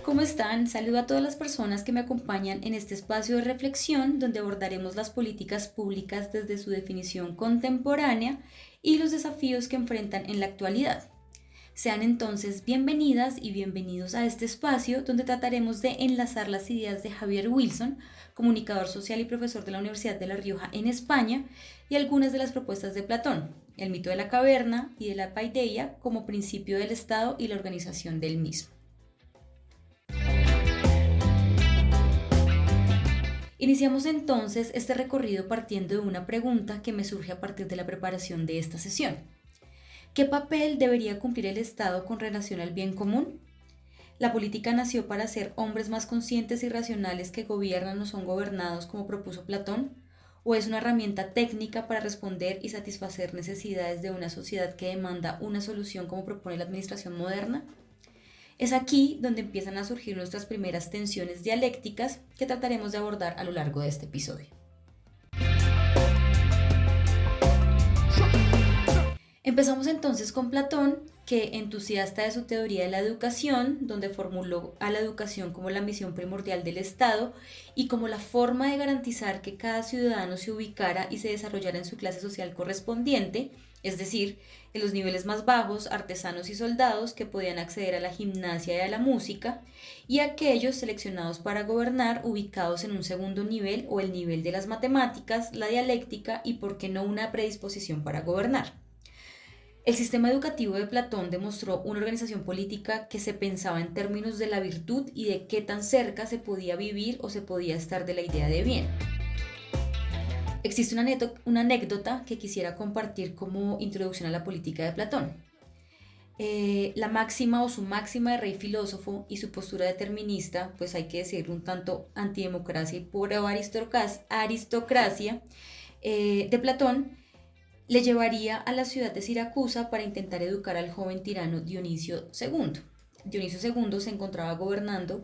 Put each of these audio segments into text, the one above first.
¿Cómo están? Saludo a todas las personas que me acompañan en este espacio de reflexión donde abordaremos las políticas públicas desde su definición contemporánea y los desafíos que enfrentan en la actualidad. Sean entonces bienvenidas y bienvenidos a este espacio donde trataremos de enlazar las ideas de Javier Wilson, comunicador social y profesor de la Universidad de La Rioja en España, y algunas de las propuestas de Platón, el mito de la caverna y de la paideia como principio del Estado y la organización del mismo. Iniciamos entonces este recorrido partiendo de una pregunta que me surge a partir de la preparación de esta sesión. ¿Qué papel debería cumplir el Estado con relación al bien común? ¿La política nació para ser hombres más conscientes y racionales que gobiernan o son gobernados como propuso Platón? ¿O es una herramienta técnica para responder y satisfacer necesidades de una sociedad que demanda una solución como propone la administración moderna? Es aquí donde empiezan a surgir nuestras primeras tensiones dialécticas que trataremos de abordar a lo largo de este episodio. Empezamos entonces con Platón, que entusiasta de su teoría de la educación, donde formuló a la educación como la misión primordial del Estado y como la forma de garantizar que cada ciudadano se ubicara y se desarrollara en su clase social correspondiente, es decir, en los niveles más bajos, artesanos y soldados que podían acceder a la gimnasia y a la música, y aquellos seleccionados para gobernar ubicados en un segundo nivel o el nivel de las matemáticas, la dialéctica y, por qué no, una predisposición para gobernar. El sistema educativo de Platón demostró una organización política que se pensaba en términos de la virtud y de qué tan cerca se podía vivir o se podía estar de la idea de bien. Existe una anécdota que quisiera compartir como introducción a la política de Platón. La máxima o su máxima de rey filósofo y su postura determinista, pues hay que decirlo un tanto antidemocracia y pura aristocracia de Platón, le llevaría a la ciudad de Siracusa para intentar educar al joven tirano Dionisio II. Dionisio II se encontraba gobernando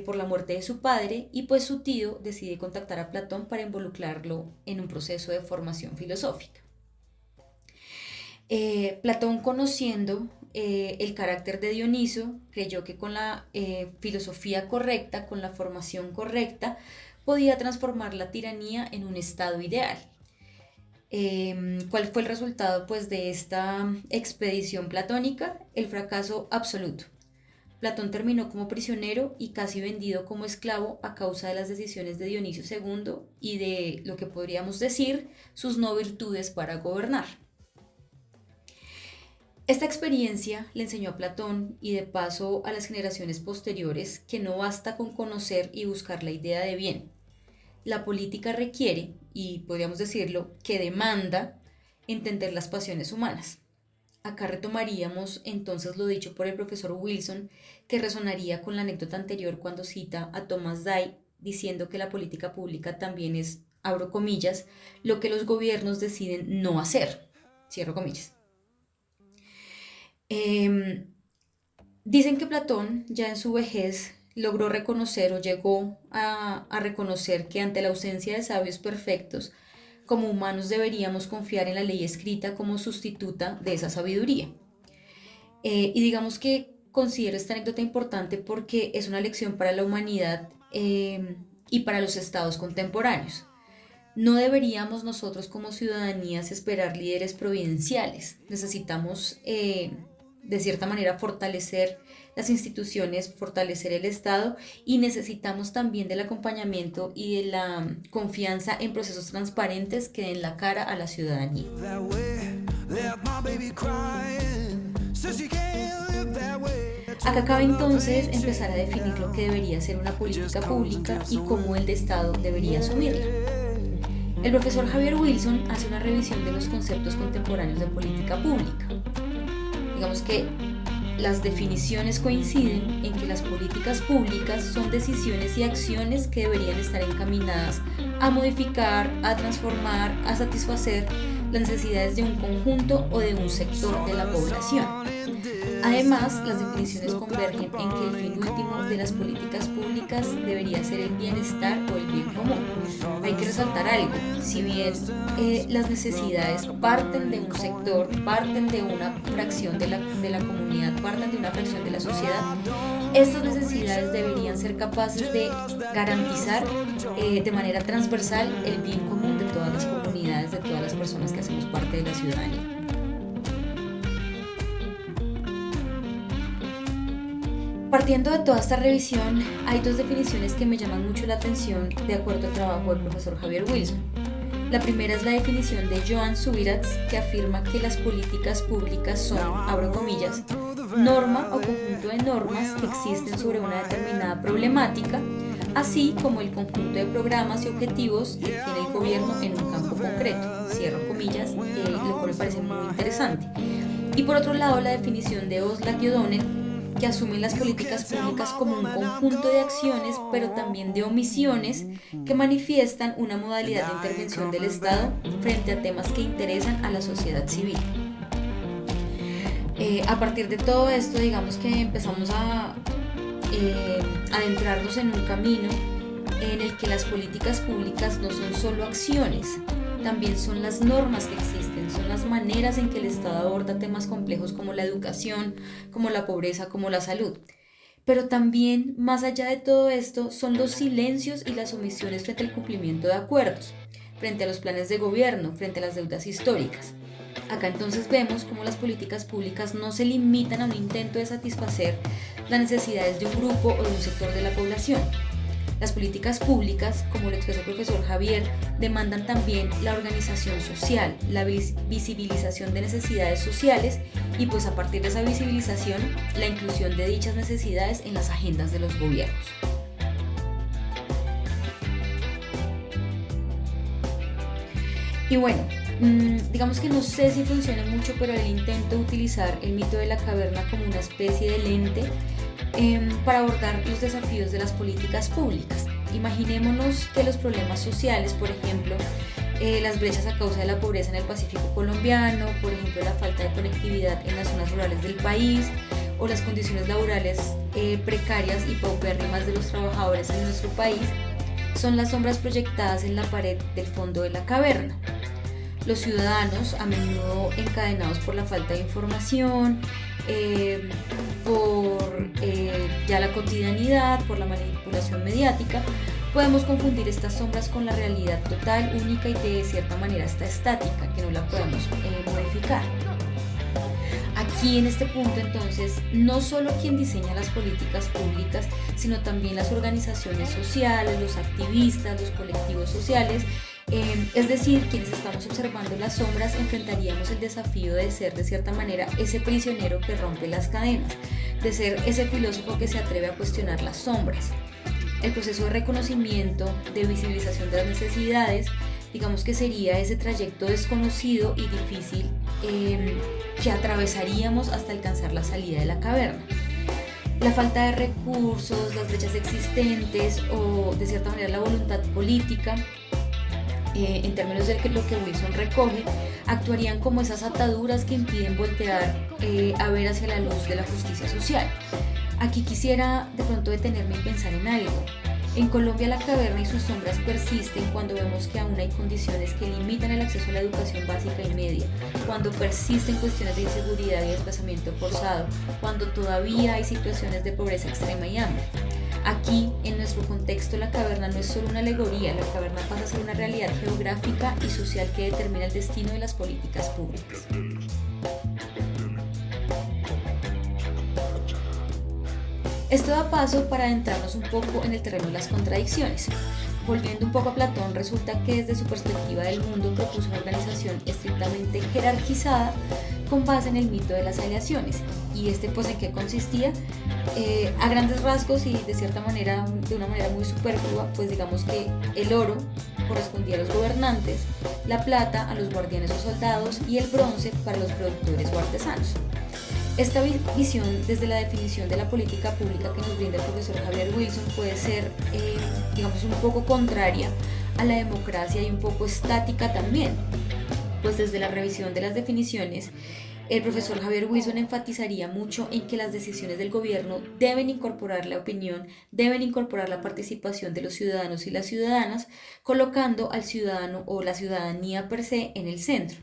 por la muerte de su padre y pues su tío decide contactar a Platón para involucrarlo en un proceso de formación filosófica. Platón, conociendo el carácter de Dioniso, creyó que con la filosofía correcta, con la formación correcta, podía transformar la tiranía en un estado ideal. ¿Cuál fue el resultado pues, de esta expedición platónica? El fracaso absoluto. Platón terminó como prisionero y casi vendido como esclavo a causa de las decisiones de Dionisio II y de lo que podríamos decir sus no virtudes para gobernar. Esta experiencia le enseñó a Platón y de paso a las generaciones posteriores que no basta con conocer y buscar la idea de bien. La política requiere, y podríamos decirlo, que demanda entender las pasiones humanas. Acá retomaríamos entonces lo dicho por el profesor Wilson, que resonaría con la anécdota anterior cuando cita a Thomas Day diciendo que la política pública también es, abro comillas, lo que los gobiernos deciden no hacer, cierro comillas. Dicen que Platón ya en su vejez logró reconocer o llegó a reconocer que ante la ausencia de sabios perfectos, como humanos deberíamos confiar en la ley escrita como sustituta de esa sabiduría. Y digamos que considero esta anécdota importante porque es una lección para la humanidad y para los estados contemporáneos. No deberíamos nosotros como ciudadanías esperar líderes providenciales. Necesitamos de cierta manera fortalecer las instituciones, fortalecer el Estado y necesitamos también del acompañamiento y de la confianza en procesos transparentes que den la cara a la ciudadanía. Acá cabe entonces empezar a definir lo que debería ser una política pública y cómo el Estado debería asumirla. El profesor Javier Wilson hace una revisión de los conceptos contemporáneos de política pública. Digamos que las definiciones coinciden en que las políticas públicas son decisiones y acciones que deberían estar encaminadas a modificar, a transformar, a satisfacer las necesidades de un conjunto o de un sector de la población. Además, las definiciones convergen en que el fin último de las políticas públicas debería ser el bienestar o el bien común. Hay que resaltar algo: si bien las necesidades parten de un sector, parten de una fracción de la comunidad, parten de una fracción de la sociedad, estas necesidades deberían ser capaces de garantizar de manera transversal el bien común de todas las comunidades, de todas las personas que hacemos parte de la ciudadanía. Partiendo de toda esta revisión, hay dos definiciones que me llaman mucho la atención de acuerdo al trabajo del profesor Javier Wilson. La primera es la definición de Joan Subirats, que afirma que las políticas públicas son, abro comillas, norma o conjunto de normas que existen sobre una determinada problemática, así como el conjunto de programas y objetivos que tiene el gobierno en un campo concreto, cierro comillas, lo cual me parece muy interesante. Y por otro lado, la definición de Oslak y O'Donnell, que asumen las políticas públicas como un conjunto de acciones, pero también de omisiones que manifiestan una modalidad de intervención del Estado frente a temas que interesan a la sociedad civil. A partir de todo esto, digamos que empezamos a adentrarnos en un camino en el que las políticas públicas no son solo acciones, también son las normas que existen, son las maneras en que el Estado aborda temas complejos como la educación, como la pobreza, como la salud. Pero también, más allá de todo esto, son los silencios y las omisiones frente al cumplimiento de acuerdos, frente a los planes de gobierno, frente a las deudas históricas. Acá entonces vemos cómo las políticas públicas no se limitan a un intento de satisfacer las necesidades de un grupo o de un sector de la población. Las políticas públicas, como lo expresa el profesor Javier, demandan también la organización social, la visibilización de necesidades sociales y pues a partir de esa visibilización, la inclusión de dichas necesidades en las agendas de los gobiernos. Y bueno, digamos que no sé si funciona mucho, pero el intento de utilizar el mito de la caverna como una especie de lente para abordar los desafíos de las políticas públicas. Imaginémonos que los problemas sociales, por ejemplo, las brechas a causa de la pobreza en el Pacífico colombiano, por ejemplo, la falta de conectividad en las zonas rurales del país o las condiciones laborales precarias y paupérrimas de los trabajadores en nuestro país, son las sombras proyectadas en la pared del fondo de la caverna. Los ciudadanos, a menudo encadenados por la falta de información, por ya la cotidianidad, por la manipulación mediática, podemos confundir estas sombras con la realidad total, única y de cierta manera hasta estática, que no la podemos modificar. Aquí en este punto entonces, no solo quien diseña las políticas públicas, sino también las organizaciones sociales, los activistas, los colectivos sociales, es decir, quienes estamos observando las sombras, enfrentaríamos el desafío de ser de cierta manera ese prisionero que rompe las cadenas, de ser ese filósofo que se atreve a cuestionar las sombras. El proceso de reconocimiento, de visibilización de las necesidades, digamos que sería ese trayecto desconocido y difícil que atravesaríamos hasta alcanzar la salida de la caverna. La falta de recursos, las brechas existentes o de cierta manera la voluntad política, en términos de lo que Wilson recoge, actuarían como esas ataduras que impiden voltear a ver hacia la luz de la justicia social. Aquí quisiera de pronto detenerme y pensar en algo. En Colombia la caverna y sus sombras persisten cuando vemos que aún hay condiciones que limitan el acceso a la educación básica y media, cuando persisten cuestiones de inseguridad y desplazamiento forzado, cuando todavía hay situaciones de pobreza extrema y hambre. Aquí, en nuestro contexto, la caverna no es solo una alegoría, la caverna pasa a ser una realidad geográfica y social que determina el destino de las políticas públicas. Esto da paso para adentrarnos un poco en el terreno de las contradicciones. Volviendo un poco a Platón, resulta que desde su perspectiva del mundo propuso una organización estrictamente jerarquizada con base en el mito de las aleaciones. ¿Y pues en qué consistía? A grandes rasgos y de cierta manera, de una manera muy superflua, pues digamos que el oro correspondía a los gobernantes, la plata a los guardianes o soldados y el bronce para los productores o artesanos. Esta visión desde la definición de la política pública que nos brinda el profesor Javier Wilson puede ser, digamos, un poco contraria a la democracia y un poco estática también, pues desde la revisión de las definiciones El profesor Javier Wilson enfatizaría mucho en que las decisiones del gobierno deben incorporar la opinión, deben incorporar la participación de los ciudadanos y las ciudadanas, colocando al ciudadano o la ciudadanía per se en el centro.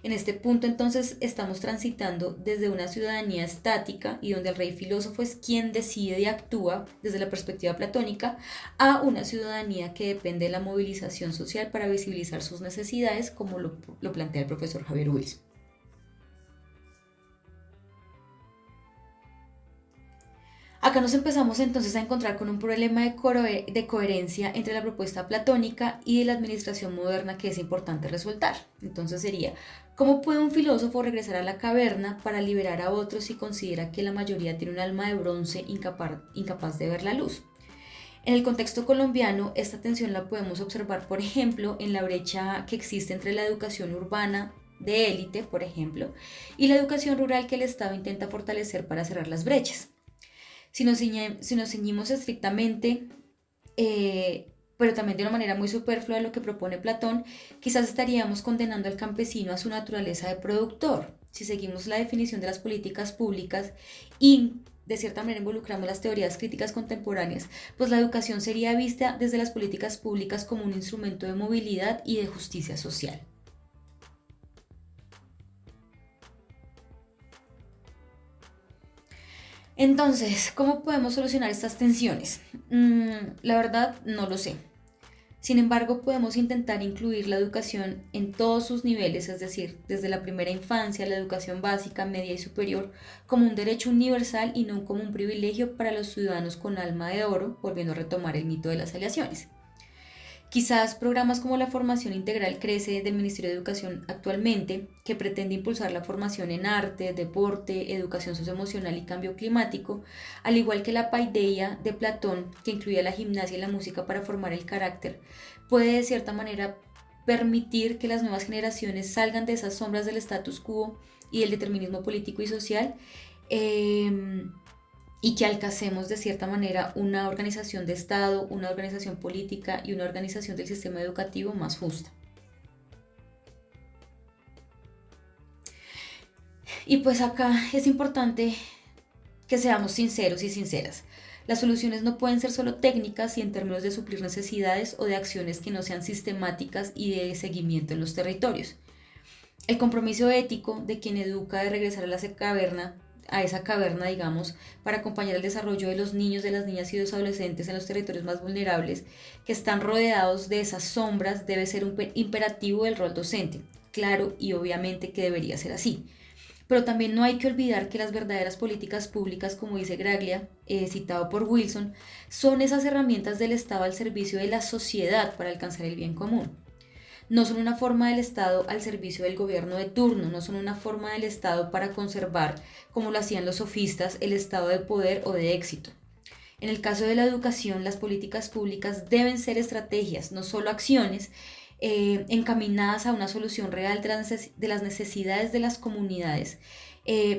En este punto entonces estamos transitando desde una ciudadanía estática y donde el rey filósofo es quien decide y actúa desde la perspectiva platónica a una ciudadanía que depende de la movilización social para visibilizar sus necesidades como lo plantea el profesor Javier Wilson. Acá nos empezamos entonces a encontrar con un problema de coherencia entre la propuesta platónica y de la administración moderna que es importante resaltar. Entonces sería, ¿cómo puede un filósofo regresar a la caverna para liberar a otros si considera que la mayoría tiene un alma de bronce incapaz de ver la luz? En el contexto colombiano, esta tensión la podemos observar, por ejemplo, en la brecha que existe entre la educación urbana de élite, por ejemplo, y la educación rural que el Estado intenta fortalecer para cerrar las brechas. Si nos ceñimos estrictamente, pero también de una manera muy superflua a lo que propone Platón, quizás estaríamos condenando al campesino a su naturaleza de productor. Si seguimos la definición de las políticas públicas y de cierta manera involucramos las teorías críticas contemporáneas, pues la educación sería vista desde las políticas públicas como un instrumento de movilidad y de justicia social. Entonces, ¿cómo podemos solucionar estas tensiones? La verdad, no lo sé. Sin embargo, podemos intentar incluir la educación en todos sus niveles, es decir, desde la primera infancia, la educación básica, media y superior, como un derecho universal y no como un privilegio para los ciudadanos con alma de oro, volviendo a retomar el mito de las aleaciones. Quizás programas como la formación integral Crece del Ministerio de Educación actualmente, que pretende impulsar la formación en arte, deporte, educación socioemocional y cambio climático, al igual que la paideia de Platón, que incluía la gimnasia y la música para formar el carácter, puede de cierta manera permitir que las nuevas generaciones salgan de esas sombras del status quo y del determinismo político y social, y que alcancemos de cierta manera una organización de Estado, una organización política y una organización del sistema educativo más justa. Y pues acá es importante que seamos sinceros y sinceras. Las soluciones no pueden ser solo técnicas y en términos de suplir necesidades o de acciones que no sean sistemáticas y de seguimiento en los territorios. El compromiso ético de quien educa de regresar a esa caverna, digamos, para acompañar el desarrollo de los niños, de las niñas y de los adolescentes en los territorios más vulnerables que están rodeados de esas sombras, debe ser un imperativo del rol docente. Claro y obviamente que debería ser así. Pero también no hay que olvidar que las verdaderas políticas públicas, como dice Graglia, citado por Wilson, son esas herramientas del Estado al servicio de la sociedad para alcanzar el bien común. No son una forma del Estado al servicio del gobierno de turno, no son una forma del Estado para conservar, como lo hacían los sofistas, el estado de poder o de éxito. En el caso de la educación, las políticas públicas deben ser estrategias, no solo acciones, encaminadas a una solución real de las necesidades de las comunidades,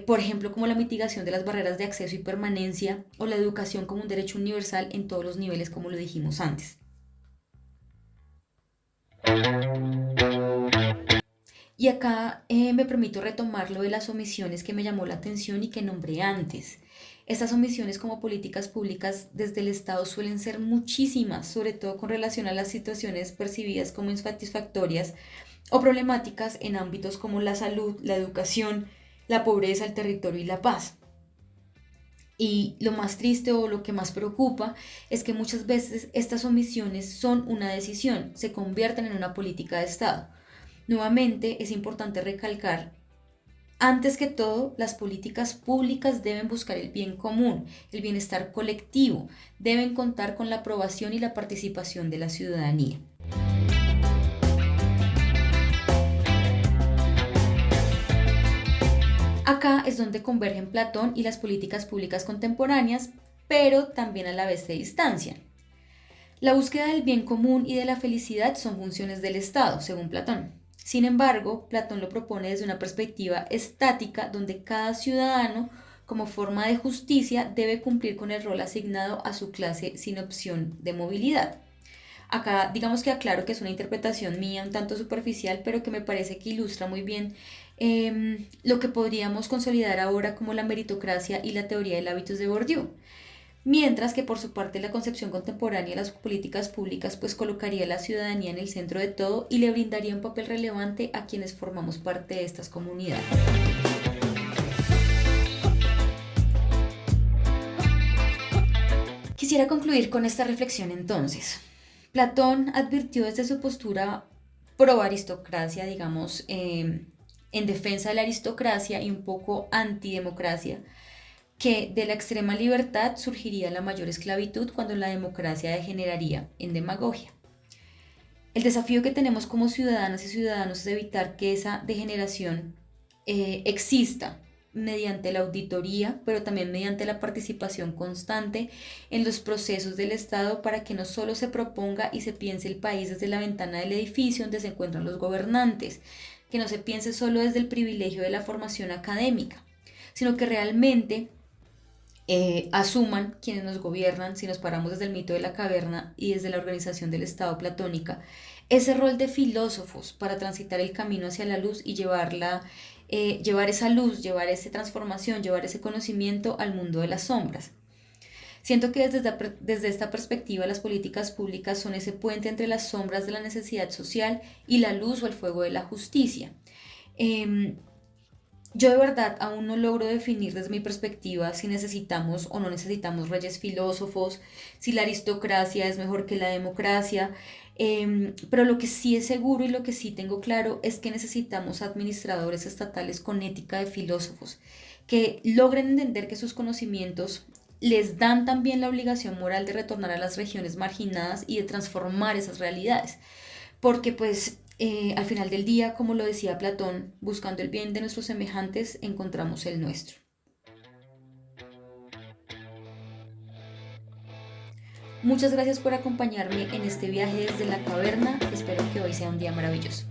por ejemplo, como la mitigación de las barreras de acceso y permanencia o la educación como un derecho universal en todos los niveles, como lo dijimos antes. Y acá me permito retomar lo de las omisiones que me llamó la atención y que nombré antes. Estas omisiones como políticas públicas desde el Estado suelen ser muchísimas, sobre todo con relación a las situaciones percibidas como insatisfactorias o problemáticas en ámbitos como la salud, la educación, la pobreza, el territorio y la paz. Y lo más triste o lo que más preocupa es que muchas veces estas omisiones son una decisión, se convierten en una política de Estado. Nuevamente es importante recalcar, antes que todo, las políticas públicas deben buscar el bien común, el bienestar colectivo, deben contar con la aprobación y la participación de la ciudadanía. Acá es donde convergen Platón y las políticas públicas contemporáneas, pero también a la vez se distancian. La búsqueda del bien común y de la felicidad son funciones del Estado, según Platón. Sin embargo, Platón lo propone desde una perspectiva estática donde cada ciudadano, como forma de justicia, debe cumplir con el rol asignado a su clase sin opción de movilidad. Acá digamos que aclaro que es una interpretación mía un tanto superficial, pero que me parece que ilustra muy bien lo que podríamos consolidar ahora como la meritocracia y la teoría del hábitos de Bourdieu. Mientras que por su parte la concepción contemporánea de las políticas públicas pues colocaría a la ciudadanía en el centro de todo y le brindaría un papel relevante a quienes formamos parte de estas comunidades. Quisiera concluir con esta reflexión entonces. Platón advirtió desde su postura pro aristocracia, digamos, en defensa de la aristocracia y un poco antidemocracia, que de la extrema libertad surgiría la mayor esclavitud cuando la democracia degeneraría en demagogia. El desafío que tenemos como ciudadanas y ciudadanos es evitar que esa degeneración exista mediante la auditoría, pero también mediante la participación constante en los procesos del Estado para que no solo se proponga y se piense el país desde la ventana del edificio donde se encuentran los gobernantes, que no se piense solo desde el privilegio de la formación académica, sino que realmente asuman quienes nos gobiernan, si nos paramos desde el mito de la caverna y desde la organización del Estado platónica, ese rol de filósofos para transitar el camino hacia la luz y llevar esa luz, llevar esa transformación, llevar ese conocimiento al mundo de las sombras. Siento que desde esta perspectiva las políticas públicas son ese puente entre las sombras de la necesidad social y la luz o el fuego de la justicia. Yo de verdad aún no logro definir desde mi perspectiva si necesitamos o no necesitamos reyes filósofos, si la aristocracia es mejor que la democracia, pero lo que sí es seguro y lo que sí tengo claro es que necesitamos administradores estatales con ética de filósofos, que logren entender que sus conocimientos les dan también la obligación moral de retornar a las regiones marginadas y de transformar esas realidades. Porque pues al final del día, como lo decía Platón, buscando el bien de nuestros semejantes, encontramos el nuestro. Muchas gracias por acompañarme en este viaje desde la caverna. Espero que hoy sea un día maravilloso.